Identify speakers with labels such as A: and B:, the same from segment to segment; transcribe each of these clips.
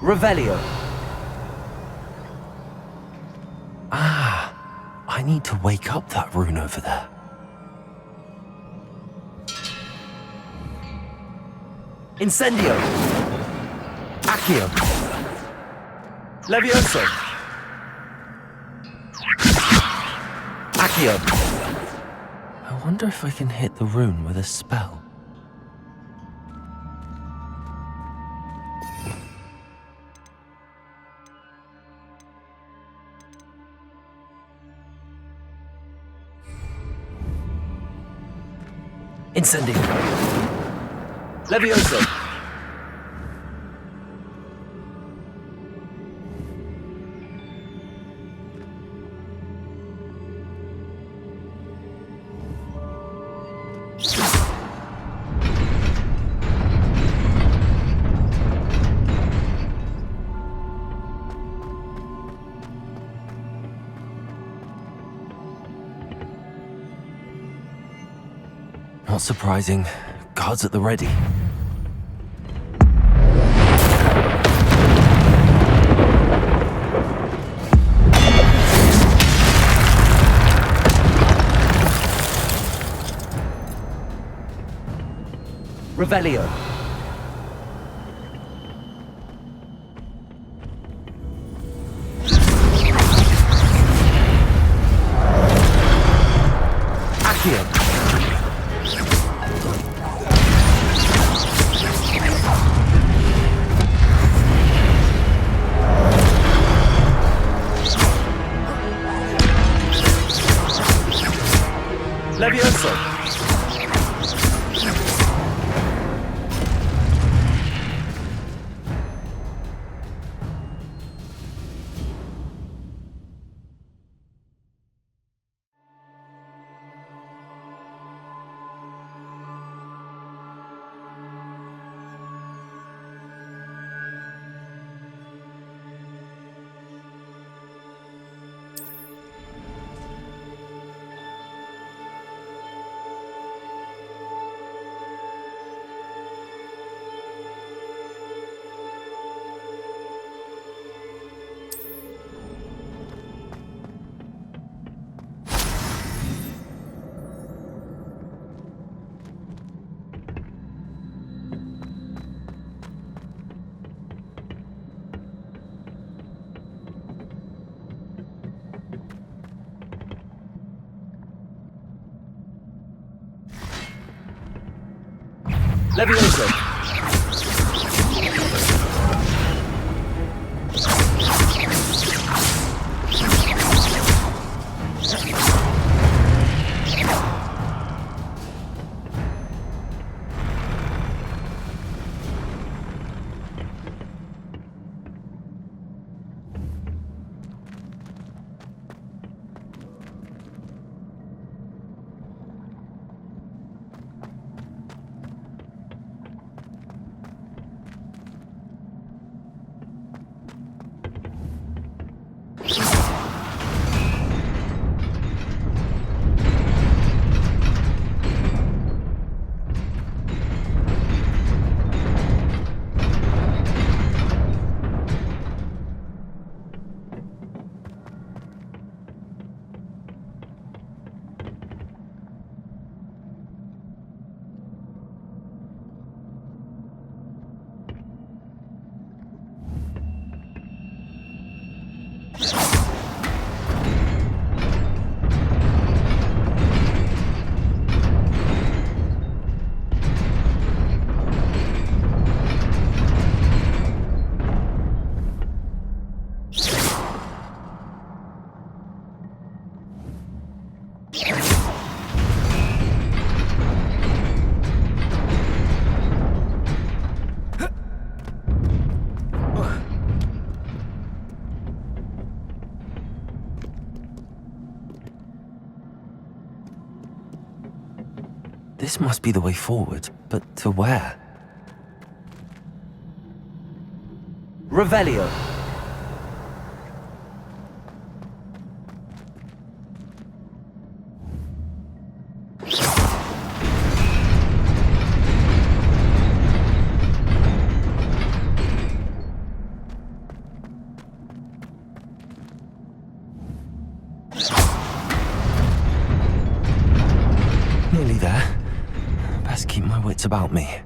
A: Revelio. Ah, I need to wake up that rune over there. Incendio. Accio. Levioso. Accio. I wonder if I can hit the rune with a spell. Incendio. Levioso. Not surprising. Guards at the ready. Revelio. Accio. Levioso. Levioso. This must be the way forward, but to where? Revelio. Best keep my wits about me.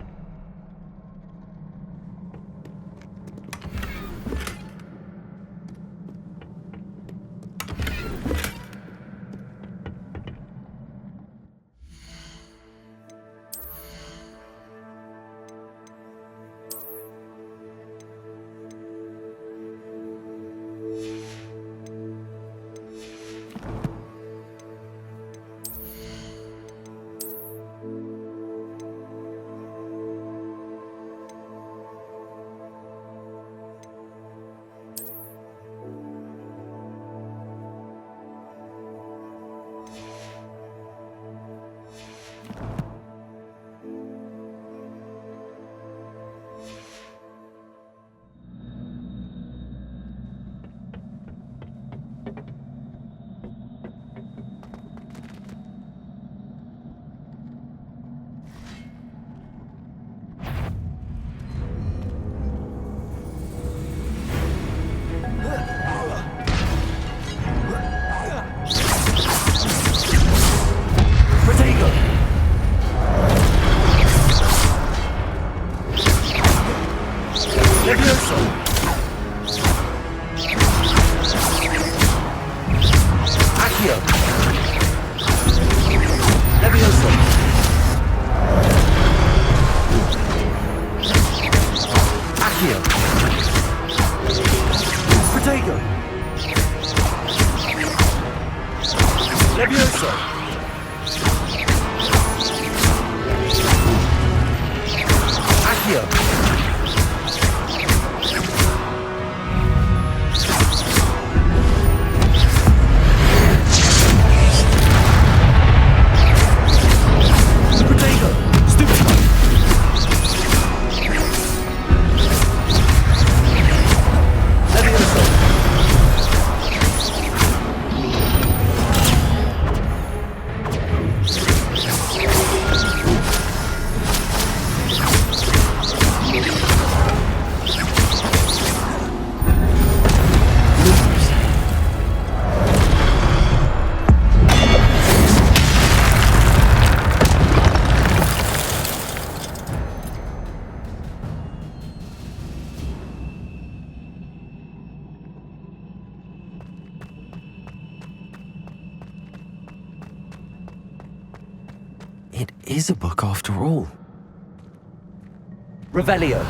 A: It is a book after all.
B: Revelio.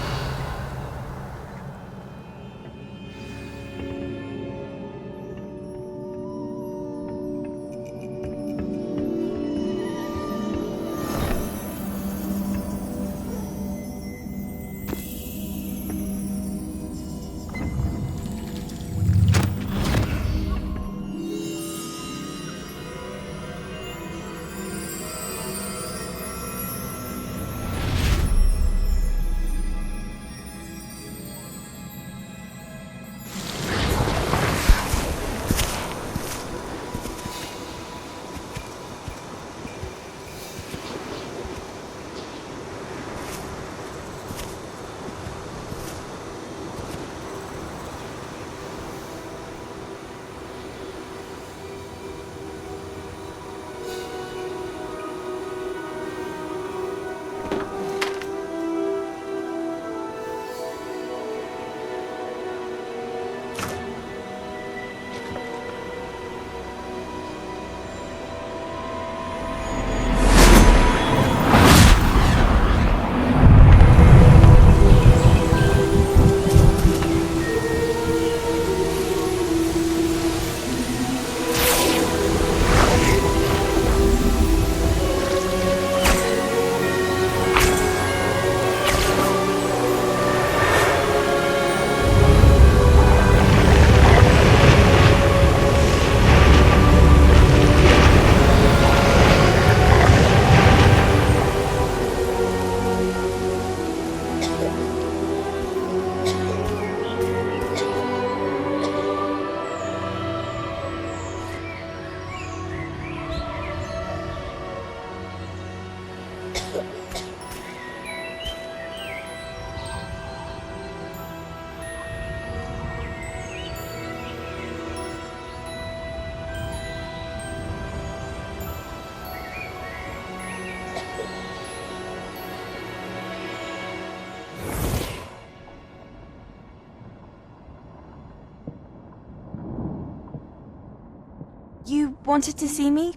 B: You wanted to see me?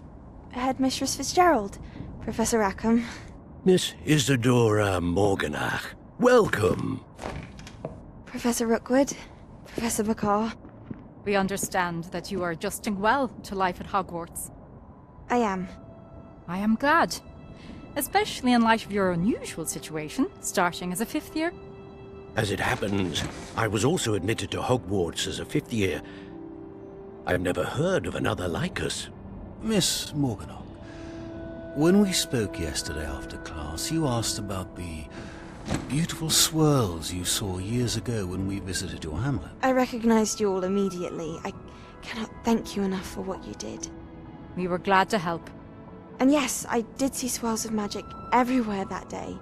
B: Headmistress Fitzgerald, Professor Rackham.
C: Miss Isadora Morganach, welcome.
B: Professor Rookwood, Professor McCaw.
D: We understand that you are adjusting well to life at Hogwarts.
B: I am.
D: I am glad. Especially in light of your unusual situation, starting as a 5th year.
C: As it happens, I was also admitted to Hogwarts as a 5th year. I've never heard of another like us.
E: Miss Morganach, when we spoke yesterday after class, you asked about the beautiful swirls you saw years ago when we visited your hamlet.
B: I recognized you all immediately. I cannot thank you enough for what you did.
D: We were glad to help.
B: And yes, I did see swirls of magic everywhere that day.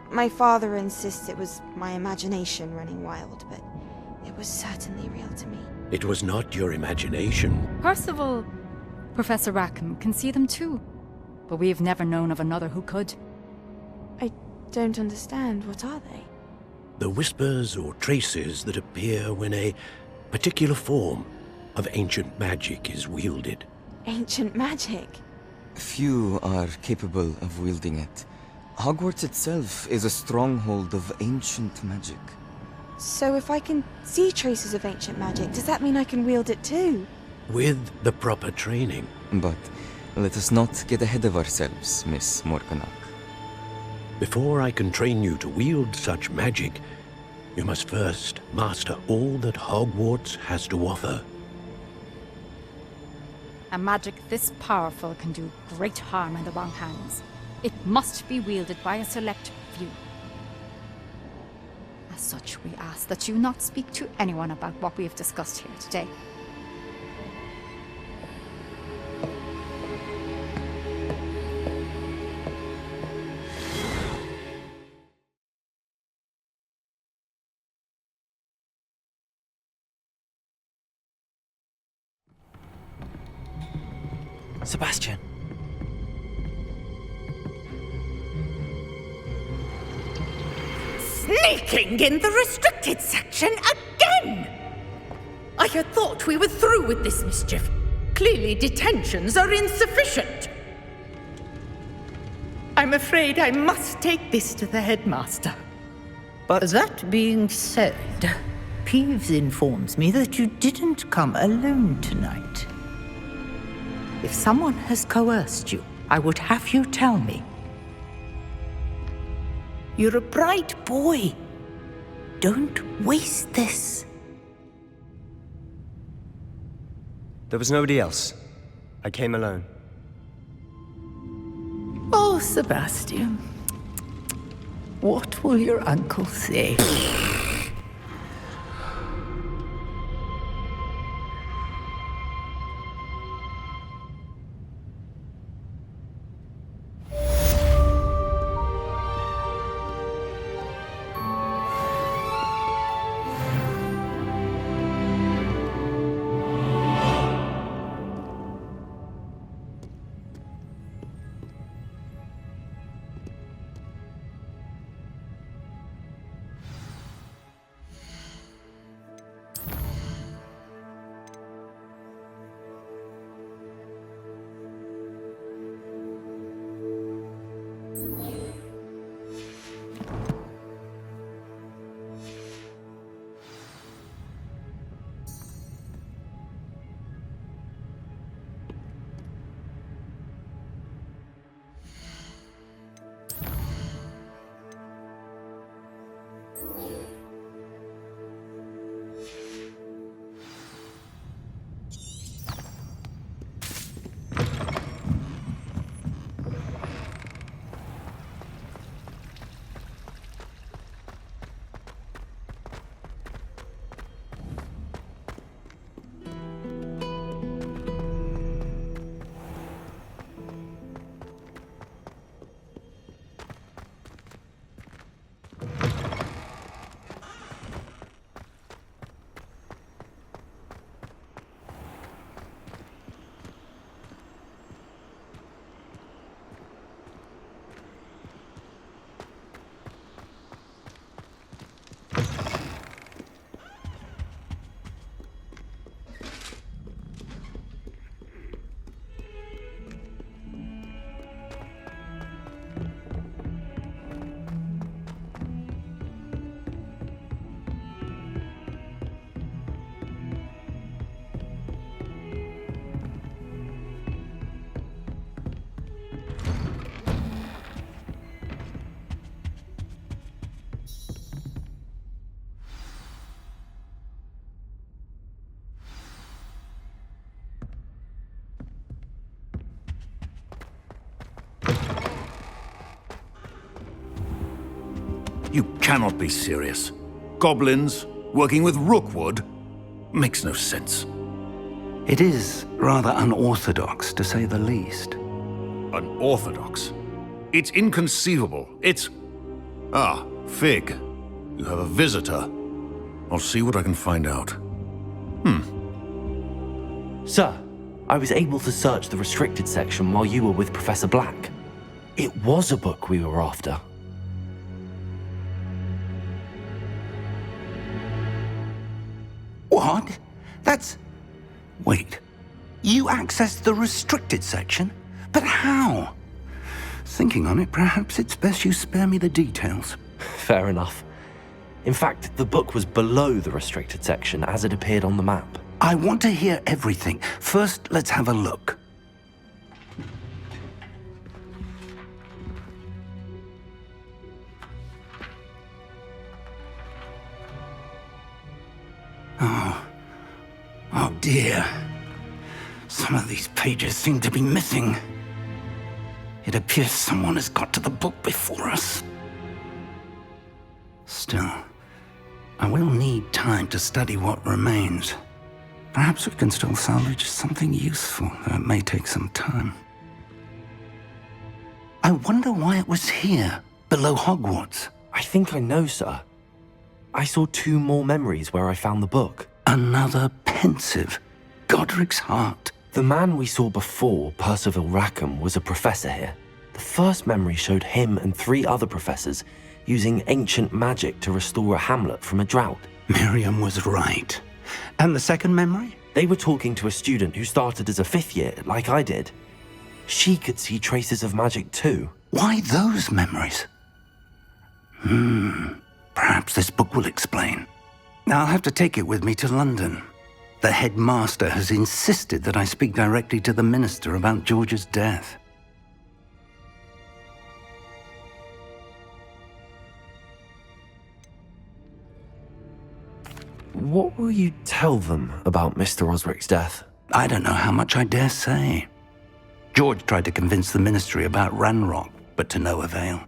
B: My father insists it was my imagination running wild, but it was certainly real to me.
C: It was not your imagination.
D: Percival, Professor Rackham can see them too. But we have never known of another who could.
B: I don't understand. What are they?
C: The whispers or traces that appear when a particular form of ancient magic is wielded.
B: Ancient magic?
F: Few are capable of wielding it. Hogwarts itself is a stronghold of ancient magic.
B: So if I can see traces of ancient magic, does that mean I can wield it too?
C: With the proper training.
F: But let us not get ahead of ourselves, Miss Morganach.
C: Before I can train you to wield such magic, you must first master all that Hogwarts has to offer.
D: A magic this powerful can do great harm in the wrong hands. It must be wielded by a select few. As such, we ask that you not speak to anyone about what we have discussed here today.
A: Sebastian.
G: Sneaking in the restricted section again! I had thought we were through with this mischief. Clearly detentions are insufficient. I'm afraid I must take this to the headmaster.
H: But that being said, Peeves informs me that you didn't come alone tonight. If someone has coerced you, I would have you tell me. You're a bright boy. Don't waste this.
I: There was nobody else. I came alone.
H: Oh, Sebastian. What will your uncle say?
E: You cannot be serious. Goblins working with Rookwood? Makes no sense.
J: It is rather unorthodox, to say the least.
E: Unorthodox? It's inconceivable. It's... Ah, Fig. You have a visitor. I'll see what I can find out.
A: Sir, I was able to search the restricted section while you were with Professor Black. It was a book we were after.
J: What? That's... Wait. You accessed the restricted section? But how? Thinking on it, perhaps it's best you spare me the details.
A: Fair enough. In fact, the book was below the restricted section as it appeared on the map.
J: I want to hear everything. First, let's have a look. Oh dear. Some of these pages seem to be missing. It appears someone has got to the book before us. Still, I will need time to study what remains. Perhaps we can still salvage something useful, though it may take some time. I wonder why it was here, below Hogwarts.
A: I think I know, sir. I saw 2 more memories where I found the book.
J: Another pensive. Godric's heart.
A: The man we saw before, Percival Rackham, was a professor here. The first memory showed him and 3 other professors using ancient magic to restore a hamlet from a drought.
J: Miriam was right. And the second memory?
A: They were talking to a student who started as a 5th year, like I did. She could see traces of magic too.
J: Why those memories? Perhaps this book will explain. I'll have to take it with me to London. The headmaster has insisted that I speak directly to the minister about George's death.
A: What will you tell them about Mr. Osric's death?
J: I don't know how much I dare say. George tried to convince the ministry about Ranrock, but to no avail.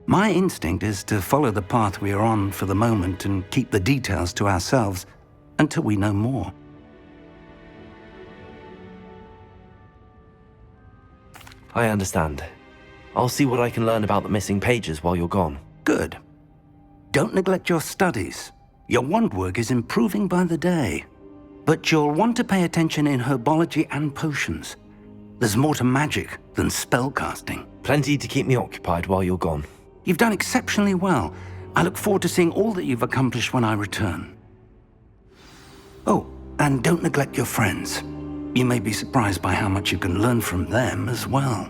J: My instinct is to follow the path we are on for the moment and keep the details to ourselves until we know more.
A: I understand. I'll see what I can learn about the missing pages while you're gone.
J: Good. Don't neglect your studies. Your wand work is improving by the day. But you'll want to pay attention in herbology and potions. There's more to magic than spellcasting.
A: Plenty to keep me occupied while you're gone.
J: You've done exceptionally well. I look forward to seeing all that you've accomplished when I return. Oh, and don't neglect your friends. You may be surprised by how much you can learn from them as well.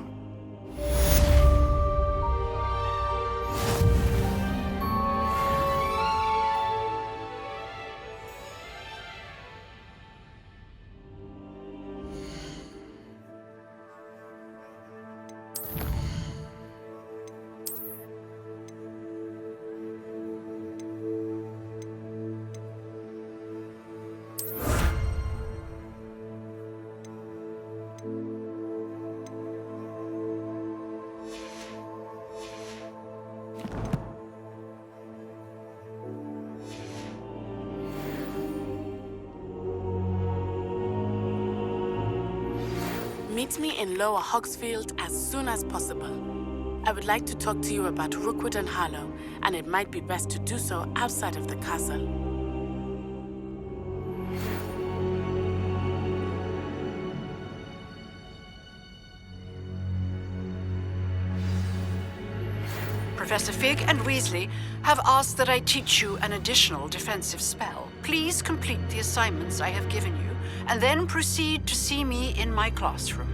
K: Meet me in Lower Hogsfield as soon as possible. I would like to talk to you about Rookwood and Harlow, and it might be best to do so outside of the castle.
L: Professor Fig and Weasley have asked that I teach you an additional defensive spell. Please complete the assignments I have given you, and then proceed to see me in my classroom.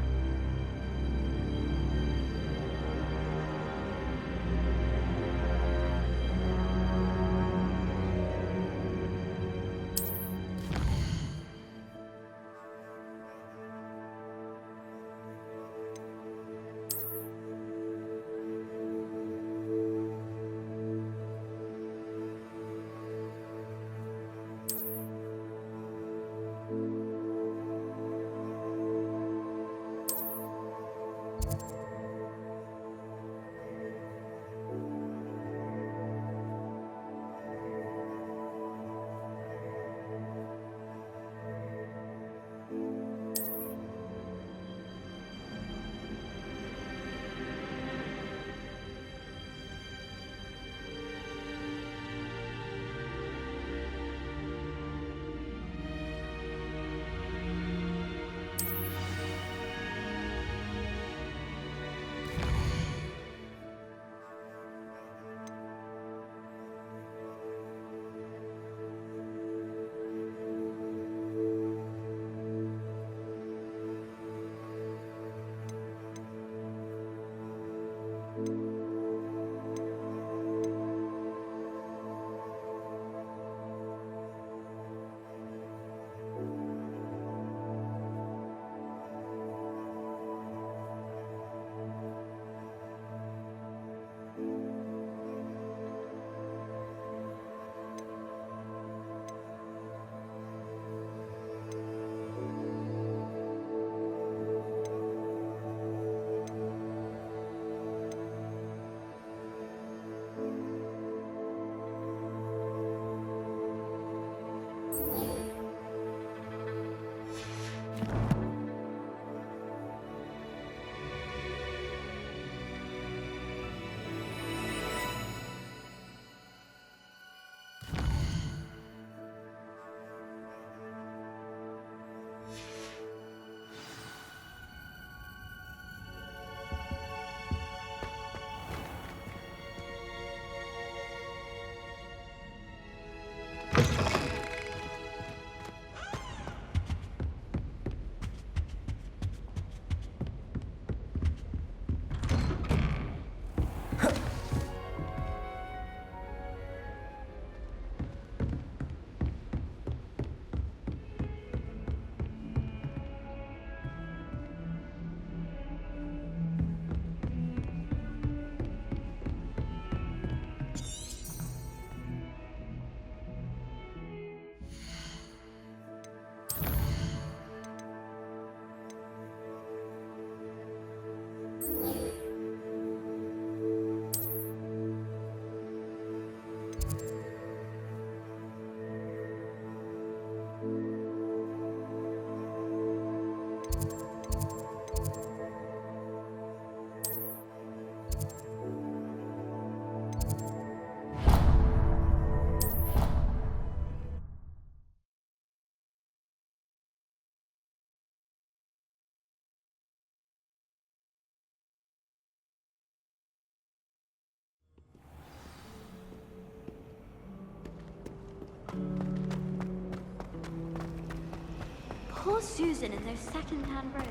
M: Poor Susan in those second-hand robes.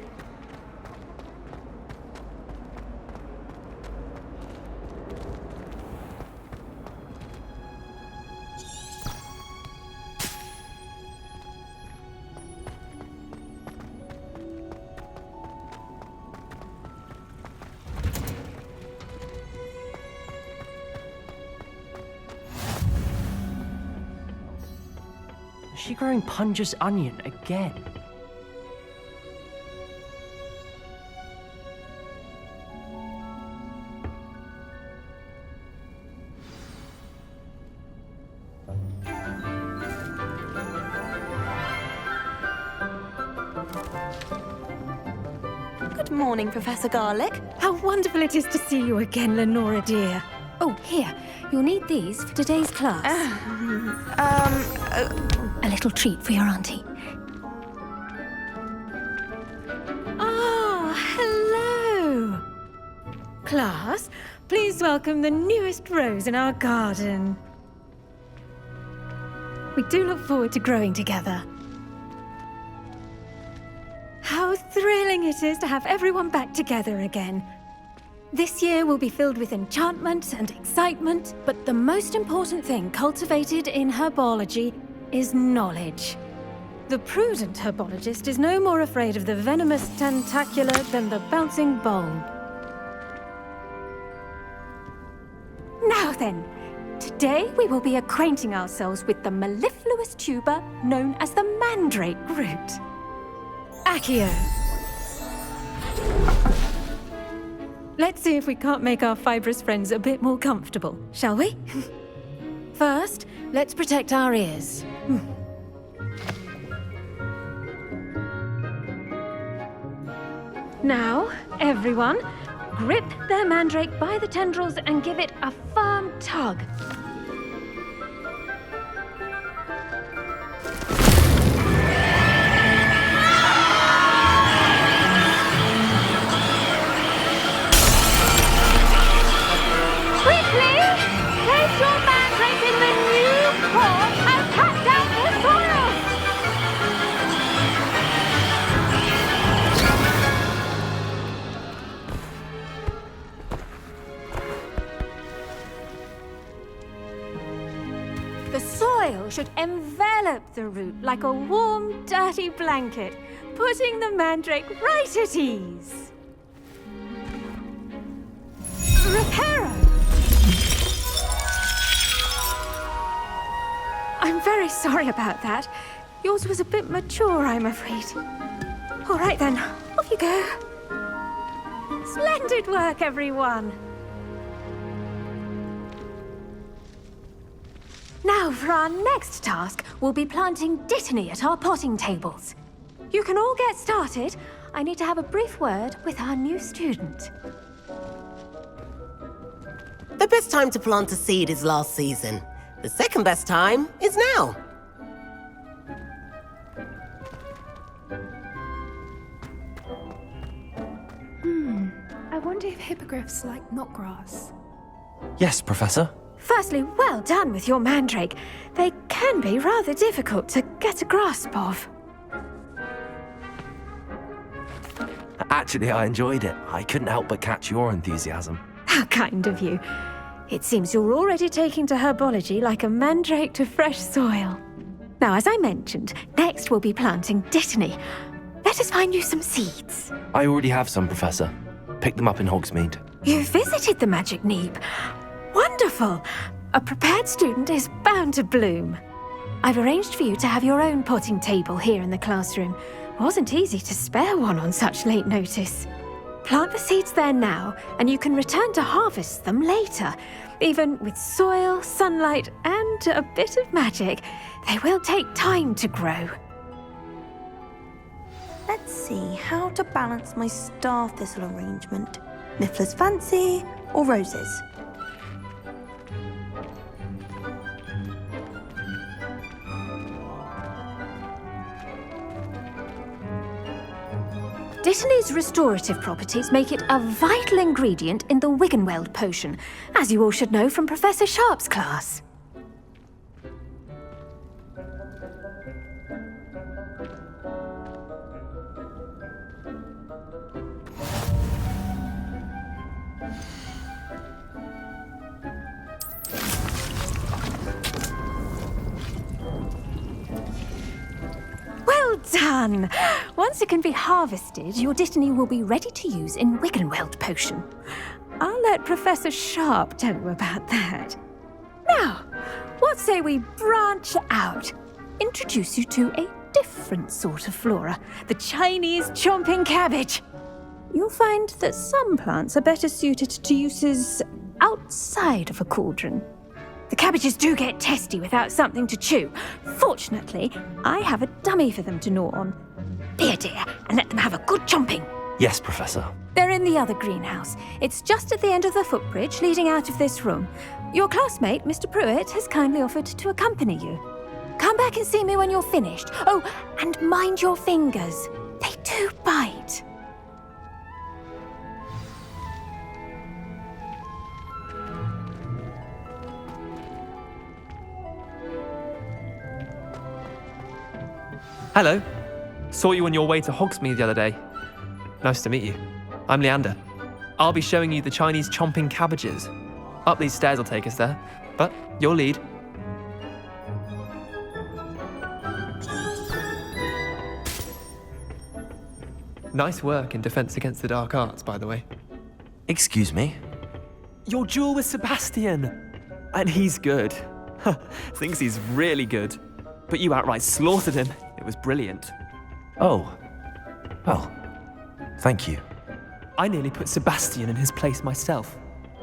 N: Is she growing Punja's onion again?
O: Good morning, Professor Garlick.
P: How wonderful it is to see you again, Lenora dear. Oh, here. You'll need these for today's class. A little treat for your auntie. Ah, hello. Class, please welcome the newest rose in our garden. We do look forward to growing together. How thrilling it is to have everyone back together again. This year will be filled with enchantment and excitement, but the most important thing cultivated in herbology is knowledge. The prudent herbologist is no more afraid of the venomous tentacula than the bouncing bowl. Now then, today we will be acquainting ourselves with the mellifluous tuber known as the mandrake root. Accio. Let's see if we can't make our fibrous friends a bit more comfortable, shall we? First, let's protect our ears. Now, everyone, grip their mandrake by the tendrils and give it a firm tug. Should envelop the root like a warm, dirty blanket, putting the mandrake right at ease. Reparo! I'm very sorry about that. Yours was a bit mature, I'm afraid. All right then, off you go. Splendid work, everyone. Now, for our next task, we'll be planting dittany at our potting tables. You can all get started. I need to have a brief word with our new student.
Q: The best time to plant a seed is last season. The second best time is now.
R: I wonder if hippogriffs like knotgrass.
A: Yes, Professor.
P: Firstly, well done with your mandrake. They can be rather difficult to get a grasp of.
A: Actually, I enjoyed it. I couldn't help but catch your enthusiasm.
P: How kind of you. It seems you're already taking to herbology like a mandrake to fresh soil. Now, as I mentioned, next we'll be planting dittany. Let us find you some seeds.
A: I already have some, Professor. Picked them up in Hogsmeade.
P: You visited the Magic Neep. Wonderful! A prepared student is bound to bloom. I've arranged for you to have your own potting table here in the classroom. Wasn't easy to spare one on such late notice. Plant the seeds there now, and you can return to harvest them later. Even with soil, sunlight, and a bit of magic, they will take time to grow.
O: Let's see how to balance my star thistle arrangement. Niffler's fancy or roses?
P: Dittany's restorative properties make it a vital ingredient in the Wiggenweld potion, as you all should know from Professor Sharp's class. Well done! Once it can be harvested, your Dittany will be ready to use in Wiggenweld potion. I'll let Professor Sharp tell you about that. Now, what say we branch out? Introduce you to a different sort of flora, the Chinese chomping cabbage. You'll find that some plants are better suited to uses outside of a cauldron. The cabbages do get testy without something to chew. Fortunately, I have a dummy for them to gnaw on. Be a dear and let them have a good chomping.
A: Yes, Professor.
P: They're in the other greenhouse. It's just at the end of the footbridge leading out of this room. Your classmate, Mr. Pruitt, has kindly offered to accompany you. Come back and see me when you're finished. Oh, and mind your fingers. They do bite.
S: Hello. Saw you on your way to Hogsmeade the other day. Nice to meet you. I'm Leander. I'll be showing you the Chinese chomping cabbages. Up these stairs will take us there, but your lead. Nice work in Defense Against the Dark Arts, by the way.
A: Excuse me?
S: Your duel with Sebastian! And he's good. Thinks he's really good. But you outright slaughtered him. It was brilliant.
A: Oh. Well, thank you.
S: I nearly put Sebastian in his place myself.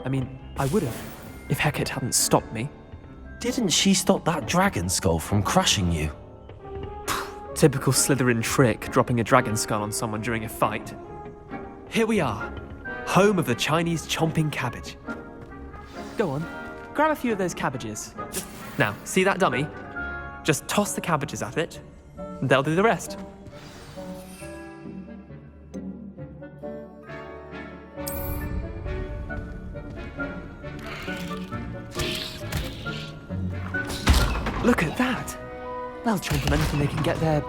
S: I mean, I would have, if Hecate hadn't stopped me.
A: Didn't she stop that dragon skull from crushing you?
S: Typical Slytherin trick, dropping a dragon skull on someone during a fight. Here we are, home of the Chinese chomping cabbage. Go on, grab a few of those cabbages. Now, see that dummy? Just toss the cabbages at it, and they'll do the rest. Look at that! They'll chomp on anything they can get their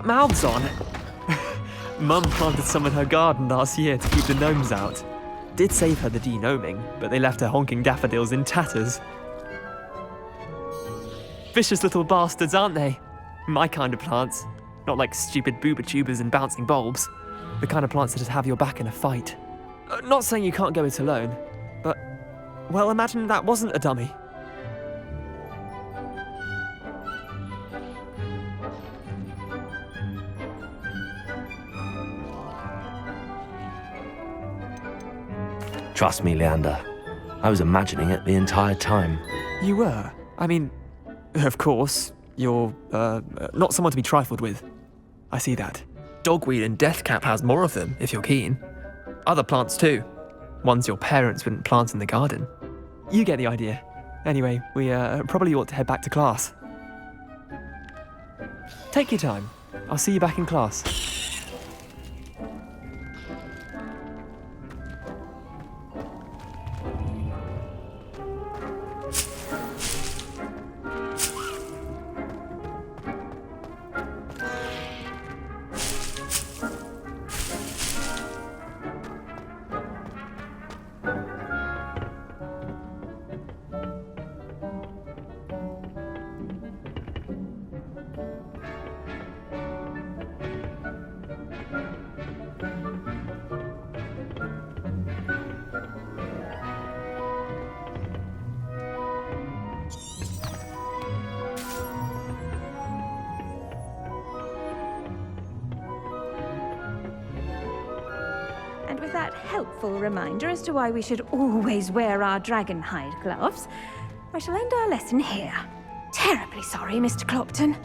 S: mouths on. Mum planted some in her garden last year to keep the gnomes out. Did save her the de-gnoming, but they left her honking daffodils in tatters. Vicious little bastards, aren't they? My kind of plants. Not like stupid booba tubers and bouncing bulbs. The kind of plants that'd have your back in a fight. Not saying you can't go it alone, but, well, imagine that wasn't a dummy.
A: Trust me, Leander. I was imagining it the entire time.
S: You were? I mean, of course, you're, not someone to be trifled with. I see that. Dogweed and deathcap has more of them, if you're keen. Other plants too. Ones your parents wouldn't plant in the garden. You get the idea. Anyway, we probably ought to head back to class. Take your time. I'll see you back in class.
P: with that helpful reminder as to why we should always wear our dragon hide gloves, I shall end our lesson here. Terribly sorry, Mr. Clopton.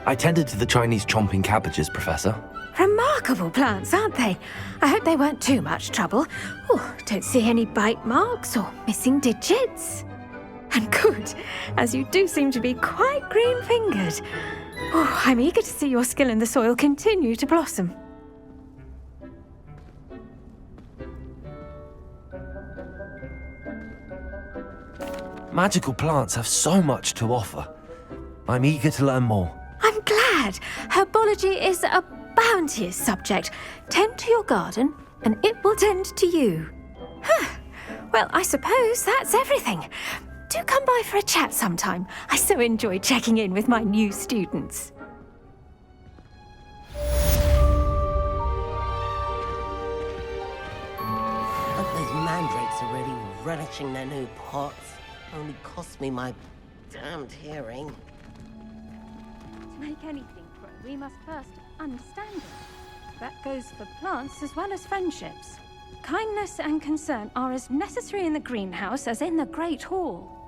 A: I tended to the Chinese chomping cabbages, Professor.
P: Remarkable plants, aren't they? I hope they weren't too much trouble. Oh, don't see any bite marks or missing digits. And good, as you do seem to be quite green-fingered. Oh, I'm eager to see your skill in the soil continue to blossom.
A: Magical plants have so much to offer. I'm eager to learn more.
P: I'm glad. Herbology is a bounteous subject. Tend to your garden, and it will tend to you. Well, I suppose that's everything. Do come by for a chat sometime. I so enjoy checking in with my new students.
Q: Those mandrakes are really relishing their new pots. Only cost me my damned hearing.
P: To make anything grow, we must first understand it. That goes for plants as well as friendships. Kindness and concern are as necessary in the greenhouse as in the Great Hall.